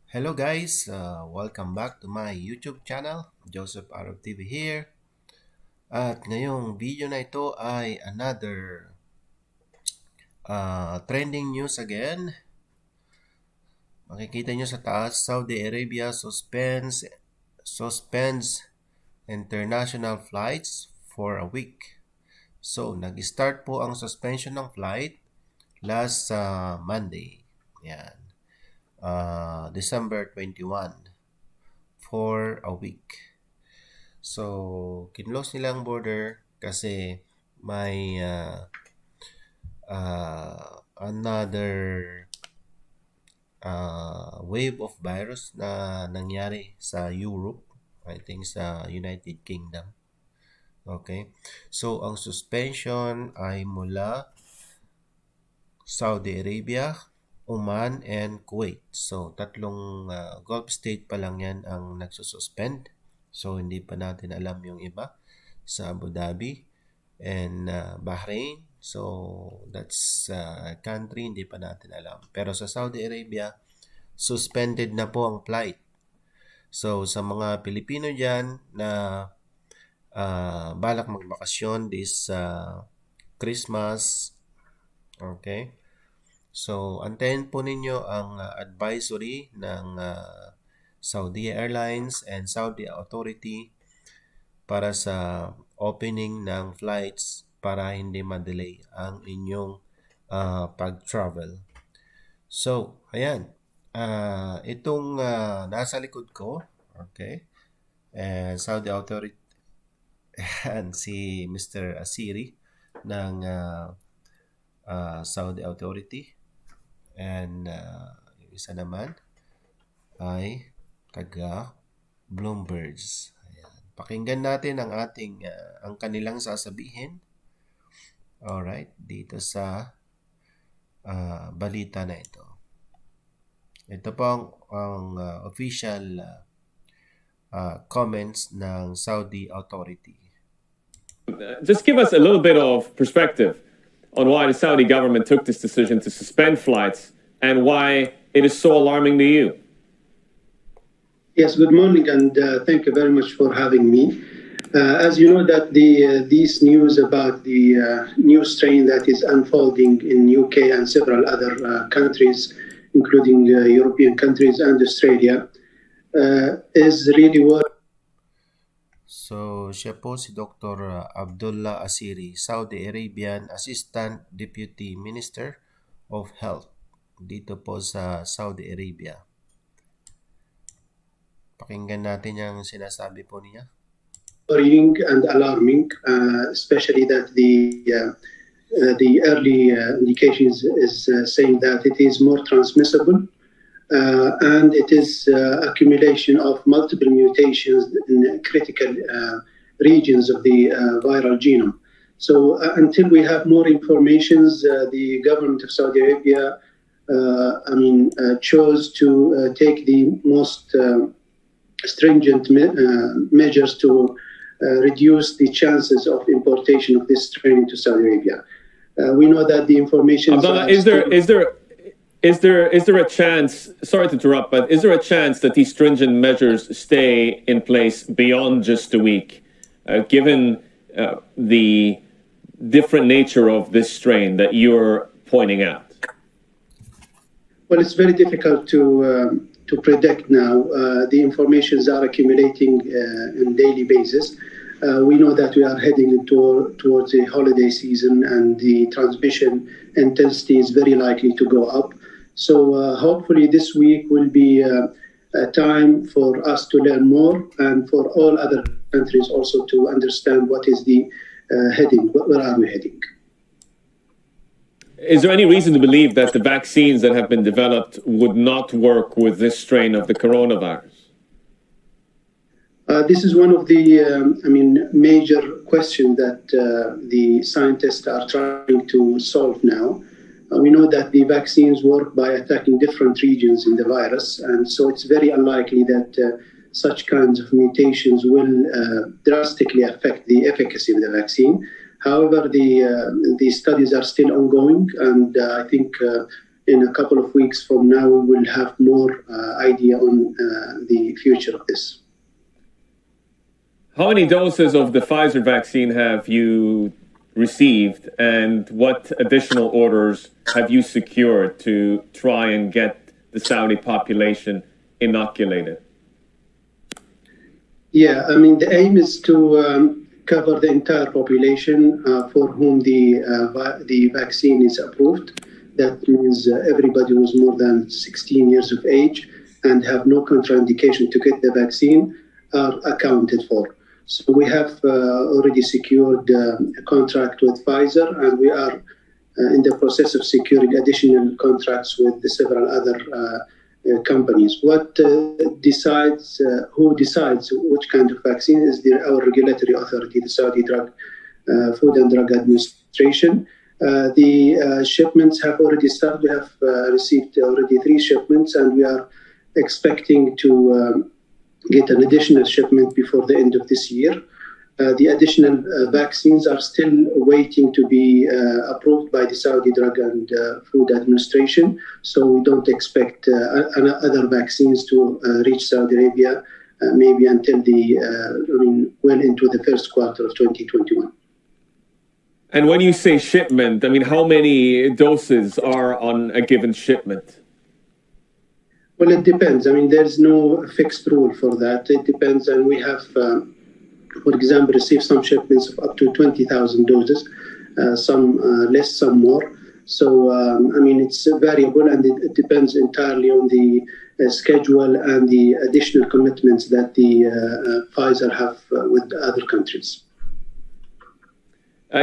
Hello guys, welcome back to my YouTube channel, Joseph Arab TV here. At ngayong video na ito ay another trending news again. Makikita nyo sa taas, Saudi Arabia suspends international flights for a week. So, nag-start po ang suspension ng flight last Monday. Yan. December 21 for a week. So, kinlose nila ang border kasi may another wave of virus na nangyari sa Europe, I think sa United Kingdom. Okay. So, ang suspension ay mula Saudi Arabia, Oman, and Kuwait. So, tatlong Gulf state pa lang yan ang nagsususpend. So, hindi pa natin alam yung iba sa Abu Dhabi and Bahrain. So, that's country, hindi pa natin alam. Pero sa Saudi Arabia, suspended na po ang flight. So, sa mga Pilipino dyan na balak magbakasyon this Christmas, okay? So, antayin po ninyo ang advisory ng Saudi Airlines and Saudi Authority para sa opening ng flights para hindi ma-delay ang inyong pag-travel. So, ayan. Itong nasa likod ko, okay, Saudi Authority, and si Mr. Asiri ng Saudi Authority, and yung isa naman ay taga Bloomberg's. Ayan. Pakinggan natin ang ang kanilang sasabihin. Alright, dito sa balita na ito. Ito po ang official comments ng Saudi Authority. Just give us a little bit of perspective on why the Saudi government took this decision to suspend flights and why it is so alarming to you. Yes, good morning, and thank you very much for having me. As you know, that these news about the new strain that is unfolding in UK and several other countries, including European countries and Australia, is really what. So, siya po si Dr. Abdullah Asiri, Saudi Arabian Assistant Deputy Minister of Health dito po sa Saudi Arabia. Pakinggan natin yung sinasabi po niya. Worrying and alarming, especially that the early indications is saying that it is more transmissible, and it is accumulation of multiple mutations in critical regions of the viral genome. So until we have more information, the government of Saudi Arabia, chose to take the most stringent measures to reduce the chances of importation of this strain into Saudi Arabia. We know that the information. Abdullah, is there a chance? Sorry to interrupt, but is there a chance that these stringent measures stay in place beyond just a week, given the different nature of this strain that you're pointing out? Well, it's very difficult to predict now. The informations are accumulating on a daily basis. We know that we are heading towards a holiday season, and the transmission intensity is very likely to go up. So hopefully this week will be a time for us to learn more, and for all other countries also to understand what is the heading, where are we heading. Is there any reason to believe that the vaccines that have been developed would not work with this strain of the coronavirus? This is one of the major questions that the scientists are trying to solve now. We know that the vaccines work by attacking different regions in the virus, and so it's very unlikely that such kinds of mutations will drastically affect the efficacy of the vaccine. However, the studies are still ongoing, and I think in a couple of weeks from now, we will have more idea on the future of this. How many doses of the Pfizer vaccine have you received, and what additional orders have you secured to try and get the Saudi population inoculated? Yeah, I mean, the aim is to cover the entire population for whom the vaccine is approved. That means everybody who's more than 16 years of age and have no contraindication to get the vaccine are accounted for. So we have already secured a contract with Pfizer, and we are in the process of securing additional contracts with several other companies. What decides, who decides which kind of vaccine is our regulatory authority, the Saudi Food and Drug Administration. The shipments have already started. We have received already 3 shipments, and we are expecting to get an additional shipment before the end of this year. The additional vaccines are still waiting to be approved by the Saudi Drug and Food Administration. So we don't expect other vaccines to reach Saudi Arabia maybe until well into the first quarter of 2021. And when you say shipment, I mean, how many doses are on a given shipment? Well, it depends. I mean, there's no fixed rule for that. It depends, and we have for example, receive some shipments of up to 20,000 doses, some less, some more. So, I mean, it's variable, and it depends entirely on the schedule and the additional commitments that the Pfizer have with other countries.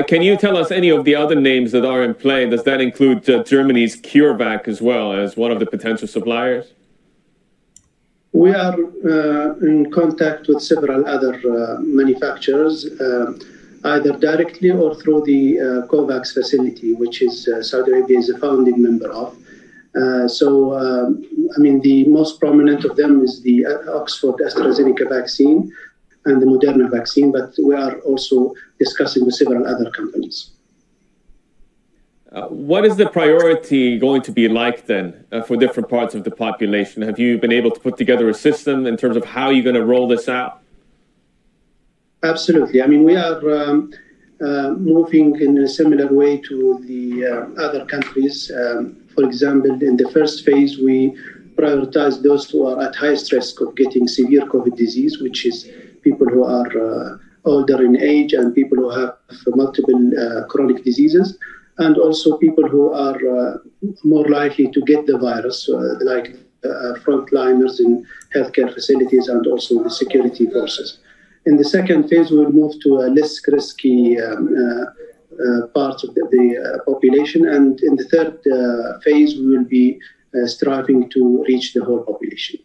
Can you tell us any of the other names that are in play? Does that include Germany's CureVac as well as one of the potential suppliers? We are in contact with several other manufacturers, either directly or through the COVAX facility, which is Saudi Arabia is a founding member of. I mean, the most prominent of them is the Oxford AstraZeneca vaccine and the Moderna vaccine, but we are also discussing with several other companies. What is the priority going to be like then for different parts of the population? Have you been able to put together a system in terms of how you're going to roll this out? Absolutely. I mean, we are moving in a similar way to the other countries. For example, in the first phase, we prioritize those who are at highest risk of getting severe COVID disease, which is people who are older in age and people who have multiple chronic diseases, and also people who are more likely to get the virus, like frontliners in healthcare facilities and also the security forces. In the second phase, we'll move to a less risky part of the population. And in the third phase, we will be striving to reach the whole population.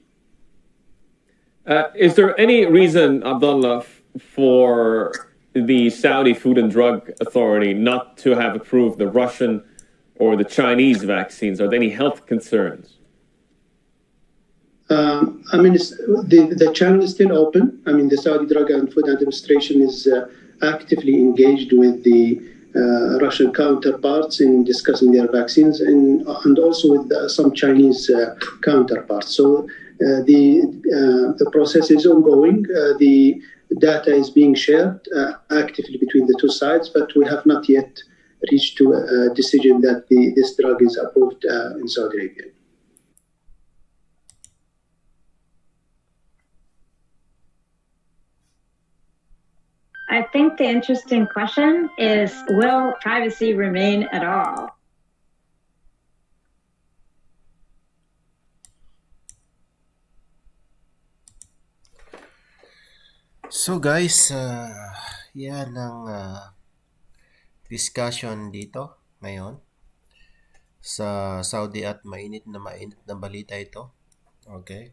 Is there any reason, Abdullah, for the Saudi Food and Drug Authority not to have approved the Russian or the Chinese vaccines? Are there any health concerns? I mean, the channel is still open. I mean, the Saudi Drug and Food Administration is actively engaged with the Russian counterparts in discussing their vaccines and also with some Chinese counterparts. So the process is ongoing. The data is being shared actively between the two sides, but we have not yet reached to a decision that this drug is approved in Saudi Arabia. I think the interesting question is, will privacy remain at all? So guys, yan ang discussion dito ngayon sa Saudi at mainit na balita ito. Okay.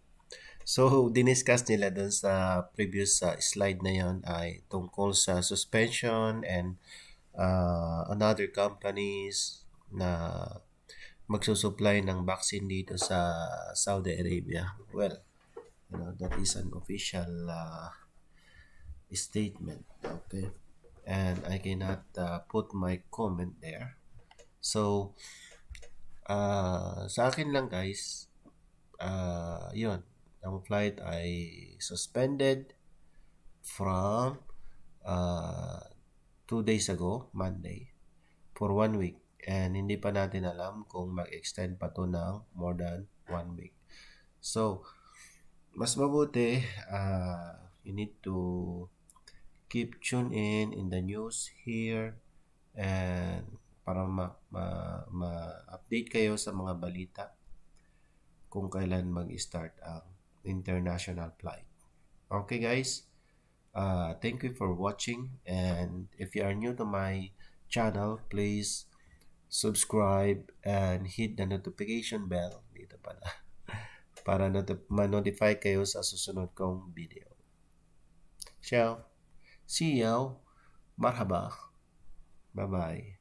So, diniscuss nila dun sa previous slide na yon ay tungkol sa suspension and another companies na magsusupply ng vaccine dito sa Saudi Arabia. Well, that is an official statement. Okay. And I cannot put my comment there. So, Sa akin lang guys, yun, ang flight ay suspended from uh, 2 days ago, Monday, for 1 week. And hindi pa natin alam kung mag-extend pa to ng more than 1 week. So, mas mabuti, you need to keep tuned in the news here, and para ma-update kayo sa mga balita kung kailan mag-start ang international flight. Okay guys, thank you for watching, and if you are new to my channel, please subscribe and hit the notification bell dito pala para ma-notify kayo sa susunod kong video. Ciao, see you, marhaba, bye bye.